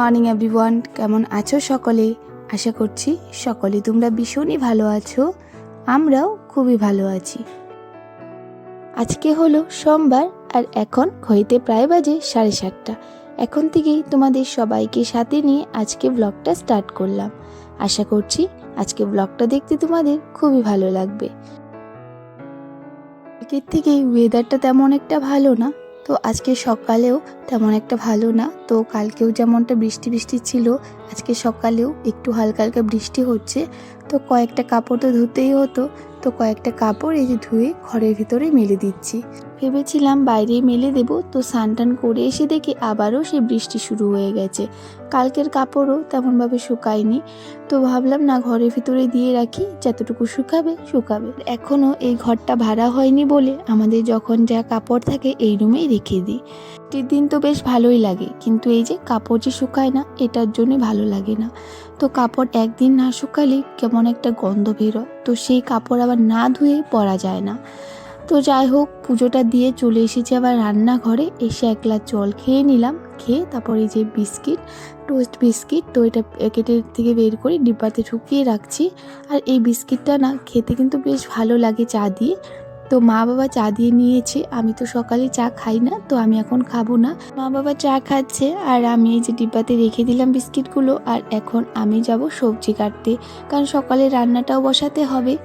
Morning everyone, কেমন আছো সকলে? আশা করছি সকলে তোমরা ভীষণই ভালো আছো। আমরাও খুবই ভালো আছি। আজকে হলো সোমবার আর এখন ঘড়িতে প্রায় বাজে 7:30। এখন থেকেই তোমাদের সবাইকে সাথে নিয়ে আজকে ব্লগটা স্টার্ট করলাম। আশা করছি আজকে ব্লগটা দেখতে তোমাদের খুবই ভালো লাগবে। কালকের থেকেই ওয়েদারটা তেমন একটা ভালো না, তো আজকে সকালেও তেমন একটা ভালো না। তো কালকেও যেমনটা বৃষ্টি বৃষ্টি ছিল, আজকে সকালেও একটু হালকা হালকা বৃষ্টি হচ্ছে। তো কয়েকটা কাপড় তো ধুতেই হতো, তো কয়েকটা কাপড় এই যে ধুয়ে ঘরের ভিতরে মেলে দিচ্ছি। ভেবেছিলাম বাইরে মেলে দেব, তো স্নান টান করে এসে দেখি আবারও সেই বৃষ্টি শুরু হয়ে গেছে। কালকের কাপড়ও তেমনভাবে শুকায়নি, তো ভাবলাম না ঘরের ভিতরে দিয়ে রাখি, যতটুকু শুকাবে শুকাবে। এখনও এই ঘরটা ভাড়া হয়নি বলে আমাদের যখন যা কাপড় থাকে এই রুমেই রেখে দিই। বৃষ্টির দিন তো বেশ ভালোই লাগে, কিন্তু এই যে কাপড় যে শুকায় না, এটার জন্যই ভালো লাগে না। তো কাপড় একদিন না শুকালে কেমন একটা গন্ধ বেরোয়, তো সেই কাপড় আবার না ধুয়ে পরা যায় না। তো যাই হোক, পুজোটা দিয়ে চলে এসেছি আবার রান্নাঘরে। এসে এক গ্লাস জল খেয়ে নিলাম, খেয়ে তারপর এই যে বিস্কিট, টোস্ট বিস্কিট, তো এটা প্যাকেটের থেকে বের করে ডিব্বাতে ঢুকিয়ে রাখছি। আর এই বিস্কিটটা না খেতে কিন্তু বেশ ভালো লাগে চা দিয়ে। তো মা বাবা চা দিয়ে নিয়েছে, আমি তো সকালে চা খাই না, তো আমি এখন খাবো না। মা বাবা চা খাচ্ছে আর আমি এই যে ডিব্বাতে রেখে দিলাম বিস্কিটগুলো। আর এখন আমি যাব সবজি কাটতে, কারণ সকালে রান্নাটাও বসাতে হবে।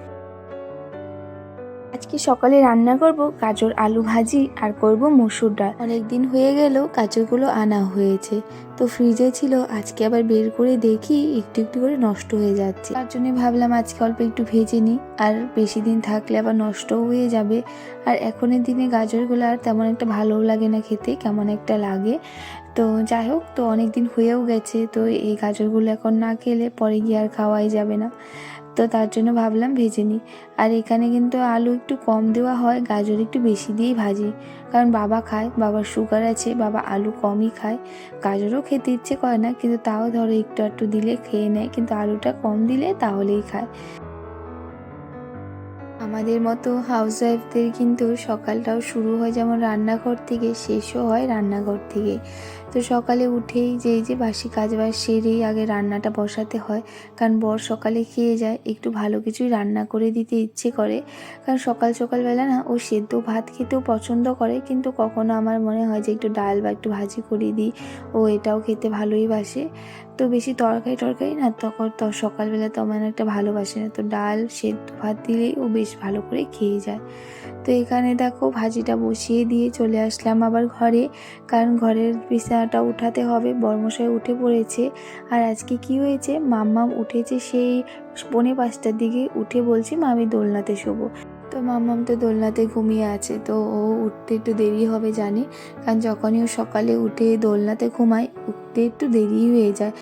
আজকে সকালে রান্না করব গাজর আলু ভাজি আর করব মসুর ডাল। অনেকদিন হয়ে গেল গাজরগুলো আনা হয়েছে, তো ফ্রিজে ছিল, আজকে আবার বের করে দেখি একটু একটু করে নষ্ট হয়ে যাচ্ছে। তার জন্য ভাবলাম আজকে অল্প একটু ভেজে নিই, আর বেশি দিন থাকলে আবার নষ্টও হয়ে যাবে। আর এখনের দিনে গাজরগুলো আর তেমন একটা ভালোও লাগে না খেতে, কেমন একটা লাগে। তো যাই হোক, তো অনেক দিন হয়েও গেছে, তো এই গাজরগুলো এখন না খেলে পরে গিয়ে আর খাওয়াই যাবে না। তো তার জন্য ভাবলাম ভেজে নিই। আর এখানে কিন্তু আলু একটু কম দেওয়া হয়, গাজর একটু বেশি দিয়েই ভাজি, কারণ বাবা খায়, বাবার সুগার আছে, বাবা আলু কমই খায়। গাজরও খেতে ইচ্ছে করে না, কিন্তু তাও ধরো একটু একটু দিলে খেয়ে নেয়, কিন্তু আলুটা কম দিলে তাহলেই খায়। আমাদের মতো হাউসওয়াইফদের কিন্তু সকালটাও শুরু হয় যেমন রান্নাঘর থেকে, শেষও হয় রান্নাঘর থেকে। তো সকালে উঠেই যে এই যে বাসি কাজবাজ সেরেই আগে রান্নাটা বসাতে হয়, কারণ বর সকালে খেয়ে যায়, একটু ভালো কিছুই রান্না করে দিতে ইচ্ছে করে। কারণ সকালবেলা না ও সেদ্ধ ভাত খেতেও পছন্দ করে, কিন্তু কখনো আমার মনে হয় যে একটু ডাল বা একটু ভাজি করে দিই, ও এটাও খেতে ভালোই বাসে। তো বেশি তরকারি না তখন তো সকালবেলা তেমন একটা ভালোবাসে না, তো ডাল সেদ্ধ ভাত দিলেই ও বেশ ভালো করে খেয়ে যায়। তো এখানে দেখো ভাজিটা বসিয়ে দিয়ে চলে আসলাম আবার ঘরে, কারণ ঘরের বিছানাটা উঠাতে হবে। বর্মশাই উঠে পড়েছে, আর আজকে কি হয়েছে, মাম্মাম উঠেছে সেই 4:45টার দিকে, উঠে বলছি মা আমি দোলনাতে শোবো। তো মাম্মাম তো দোলনাতে ঘুমিয়ে আছে, তো ও উঠতে একটু দেরি হবে জানি, কারণ যখনই ও সকালে উঠে দোলনাতে ঘুমায় উঠতে একটু দেরি হয়ে যায়।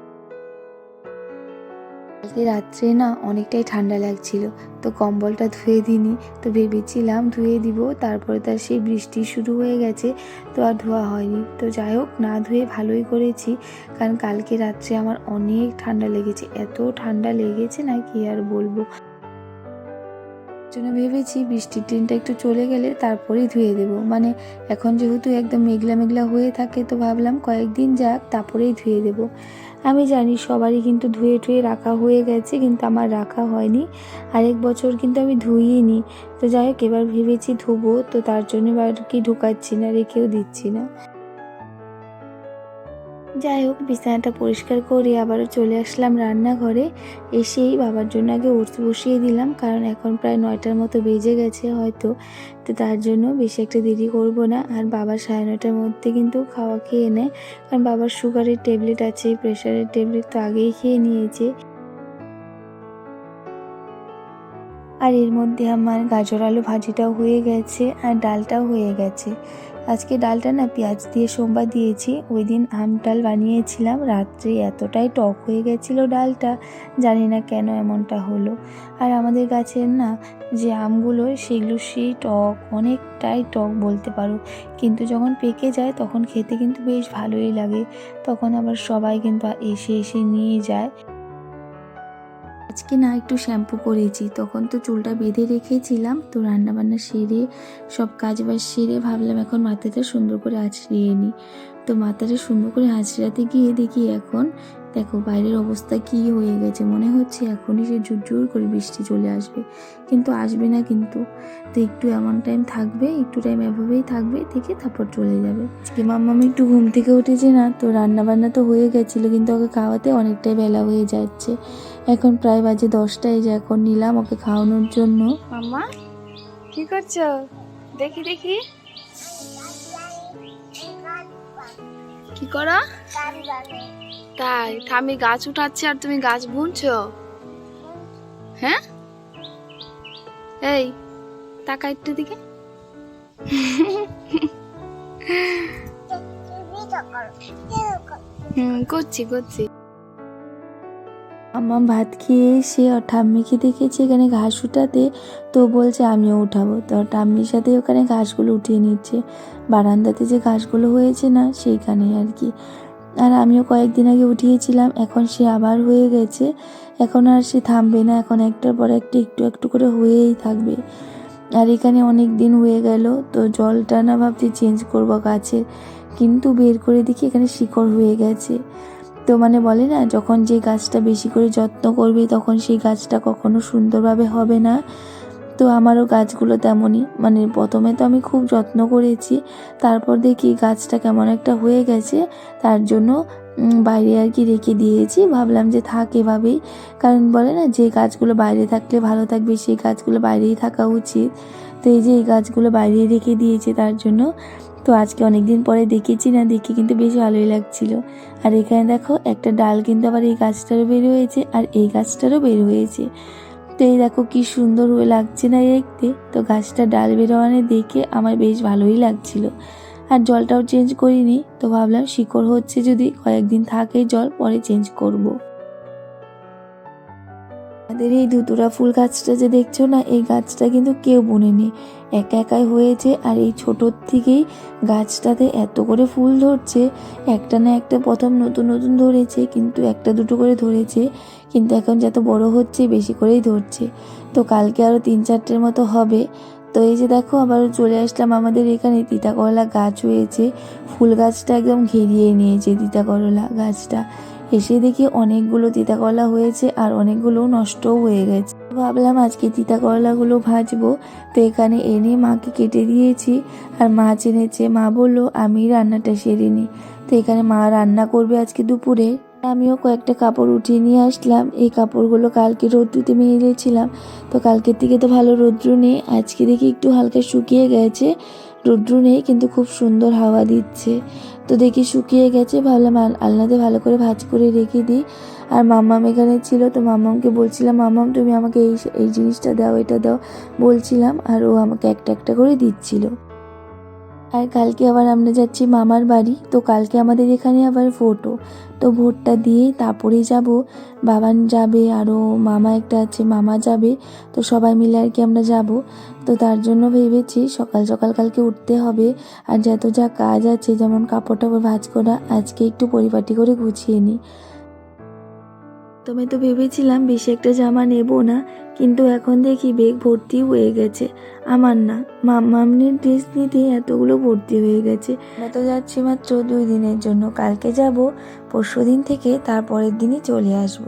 কালকে রাত্রে না অনেকটাই ঠান্ডা লাগছিল, তো কম্বলটা ধুয়ে দিইনি, তো ভেবেছিলাম ধুয়ে দিব, তারপরে তার সেই বৃষ্টি শুরু হয়ে গেছে, তো আর ধোয়া হয়নি। তো যাই হোক, না ধুয়ে ভালোই করেছি, কারণ কালকে রাত্রে আমার অনেক ঠান্ডা লেগেছে, এত ঠান্ডা লেগেছে না কি আর বলবো। জন্য ভেবেছি বৃষ্টির দিনটা একটু চলে গেলে তারপরেই ধুয়ে দেব, মানে এখন যেহেতু একদম মেঘলা মেঘলা হয়ে থাকে, তো ভাবলাম কয়েকদিন যাক তারপরেই ধুয়ে দেব। আমি জানি সবারই কিন্তু ধুয়ে টুয়ে রাখা হয়ে গেছে, কিন্তু আমার রাখা হয়নি। আরেক বছর কিন্তু আমি ধুইনি। তো যাই হোক, এবার ভেবেছি ধুবো, তো তার জন্য এবার কি ঢুকাচ্ছি না, রেখেও দিচ্ছি না। যাই হোক, বিছানাটা পরিষ্কার করে আবারও চলে আসলাম রান্নাঘরে। এসেই বাবার জন্য আগে ওটস বসিয়ে দিলাম, কারণ এখন প্রায় 9টার মতো বেজে গেছে হয়তো, তো তার জন্য বেশি একটা দেরি করব না। আর বাবা 9:30টার মধ্যে কিন্তু খাওয়া খেয়ে নেয়, কারণ বাবার সুগারের ট্যাবলেট আছে, প্রেশারের ট্যাবলেট তো আগেই খেয়ে নিয়েছে। আর এর মধ্যে আমার গাজর আলু ভাজিটাও হয়ে গেছে আর ডালটাও হয়ে গেছে। আজকে ডালটা না পেঁয়াজ দিয়ে সোমবার দিয়েছি, ওই দিন আম ডাল বানিয়েছিলাম, রাত্রে এতটাই টক হয়ে গেছিলো ডালটা, জানি না কেন এমনটা হলো। আর আমাদের গাছের না যে আমগুলো, সেগুলো সেই টক, অনেকটাই টক বলতে পারো, কিন্তু যখন পেকে যায় তখন খেতে কিন্তু বেশ ভালোই লাগে, তখন আবার সবাই কিন্তু এসে এসে নিয়ে যায়। আজকে না একটু শ্যাম্পু করেছি, তখন তো চুলটা বেঁধে রেখেছিলাম, তো রান্নাবান্না সেরে সব কাজ বাজ সেরে ভাবলাম এখন মাথাটা সুন্দর করে আঁচড়িয়ে নিই। তো মাথাটা সুন্দর করে হাঁচড়াতে গিয়ে দেখি এখন দেখো বাইরের অবস্থা কি হয়ে গেছে, মনে হচ্ছে এখনই সে জোর করে বৃষ্টি চলে আসবে, কিন্তু আসবে না কিন্তু। তো একটু এমন টাইম থাকবে, একটু টাইম এভাবেই থাকবে, থেকে তারপর চলে যাবে। আজকে মাম্মামি একটু ঘুম থেকে উঠেছে না, তো রান্না বান্না তো হয়ে গেছিলো, কিন্তু ওকে খাওয়াতে অনেকটাই বেলা হয়ে যাচ্ছে। এখন প্রায় বাজে 10টা, এই যে এখন নিলাম ওকে খাওয়ানোর জন্য। মাম্মা কি করছো? দেখি দেখি কি করো? তাই আমি গাছ উঠাচ্ছি আর তুমি গাছ বুনছো? হ্যাঁ, এই তাকা একটু দিকে। করছি করছি। আমার ভাত খেয়ে এসে ওর ঠাম্মিকে দেখেছি এখানে ঘাস উঠাতে, তো বলছে আমিও উঠাবো। তো ঠাম্মির সাথে ওখানে ঘাসগুলো উঠিয়ে নিচ্ছে, বারান্দাতে যে ঘাসগুলো হয়েছে না সেইখানে আর কি। আর আমিও কয়েকদিন আগে উঠিয়েছিলাম, এখন সে আবার হয়ে গেছে, এখন আর সে থামবে না, এখন একটার পর একটা একটু একটু করে হয়েই থাকবে। আর এখানে অনেক দিন হয়ে গেল, তো জলটা না ভাবছি চেঞ্জ করব গাছের, কিন্তু বের করে দেখি এখানে শিকড় হয়ে গেছে। তো মানে বলে না, যখন যে গাছটা বেশি করে যত্ন করবে তখন সেই গাছটা কখনো সুন্দরভাবে হবে না। তো আমারও গাছগুলো তেমনই, মানে প্রথমে তো আমি খুব যত্ন করেছি, তারপর দেখি গাছটা কেমন একটা হয়ে গেছে, তার জন্য বাইরে আর কি রেখে দিয়েছি, ভাবলাম যে থাক এভাবেই। কারণ বলে না, যে গাছগুলো বাইরে থাকলে ভালো থাকবে সেই গাছগুলো বাইরেই থাকা উচিত। তো এই যে এই গাছগুলো বাইরে রেখে দিয়েছি তার জন্য। তো আজকে অনেক দিন পরে দেখেছি না, দেখে কিন্তু বেশ ভালোই লাগছিল। আর এখানে দেখো একটা ডাল কিন্তু আবার এই গাছটারও বের হয়েছে আর এই গাছটারও বের হয়েছে। তো এই দেখো কি সুন্দর হয়ে লাগছে না দেখতে। তো গাছটা ডাল বেরোয়ানে দেখে আমার বেশ ভালোই লাগছিল। আর জলটাও চেঞ্জ করিনি, তো ভাবলাম শিকড় হচ্ছে যদি কয়েকদিন থাকে জল, পরে চেঞ্জ করব। আমাদের এই ধুতুরা ফুল গাছটা যে দেখছো না, এই গাছটা কিন্তু কেউ বুনেনি, একা একাই হয়েছে। আর এই ছোটোর থেকেই গাছটাতে এত করে ফুল ধরছে, একটা না একটা প্রথম নতুন নতুন ধরেছে, কিন্তু একটা দুটো করে ধরেছে, কিন্তু এখন যত বড় হচ্ছে বেশি করেই ধরছে। তো কালকে আরও 3-4টের মতো হবে। তো এই যে দেখো আবারও চলে আসলাম, আমাদের এখানে তিতা করলা গাছ হয়েছে, ফুল গাছটা একদম ঘেরিয়ে নিয়েছে তিতা করলা গাছটা। এসে দেখি অনেকগুলো তিতা করলা হয়েছে আর অনেকগুলো নষ্টও হয়ে গেছে। ভাবলাম আজকে তিতা করলাগুলো ভাজবো, তো এখানে এনে মাকে কেটে দিয়েছি আর মাছ এনেছে। মা বললো আমি রান্নাটা সেরে নিই, তো এখানে মা রান্না করবে আজকে দুপুরে। আমিও কয়েকটা কাপড় উঠিয়ে নিয়ে আসলাম, এই কাপড়গুলো কালকে রৌদ্রুতে মেলেছিলাম, তো কালকের থেকে তো ভালো রৌদ্র নেই, আজকে দেখি একটু হালকা শুকিয়ে গেছে, রৌদ্র নেই কিন্তু খুব সুন্দর হাওয়া দিচ্ছে। তো দেখি শুকিয়ে গেছে, ভাবলাম আলনাতে ভালো করে ভাঁজ করে রেখে দিই। আর মাম্মাম এখানে ছিল, তো মাম্মামকে বলছিলাম মাম্মাম তুমি আমাকে এই এই জিনিসটা দাও, এটা দাও বলছিলাম, আর ও আমাকে একটা একটা করে দিচ্ছিল। আর কালকে আবার আমরা যাচ্ছি মামার বাড়ি, তো কালকে আমাদের এখানে আবার ভোটও, তো ভোটটা দিয়েই তারপরেই যাব। বাবান যাবে, আরও মামা একটা আছে, মামা যাবে, তো সবাই মিলে আর কি আমরা যাব। তো তার জন্য ভেবেছি সকাল সকাল কালকে উঠতে হবে, আর যত যা কাজ আছে যেমন কাপড় টাপড় ভাঁজ করা, আজকে একটু পরিপাটি করে গুছিয়ে নিই। প্রথমে তো ভেবেছিলাম বেশি একটা জামা নেব না, কিন্তু এখন দেখি বেগ ভর্তি হয়ে গেছে, আমার না মামনির ড্রেস নিতে এতগুলো ভর্তি হয়ে গেছে। আমরা তো যাচ্ছি মাত্র 2 দিনের জন্য, কালকে যাব, পরশুদিন থেকে তারপরের দিনই চলে আসব।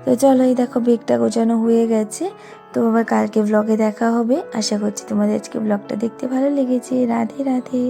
তো চলো, এই দেখো বেগটা গোছানো হয়ে গেছে। তো আবার কালকে ব্লগে দেখা হবে, আশা করছি তোমাদের আজকে ব্লগটা দেখতে ভালো লেগেছে। রাধে রাধে।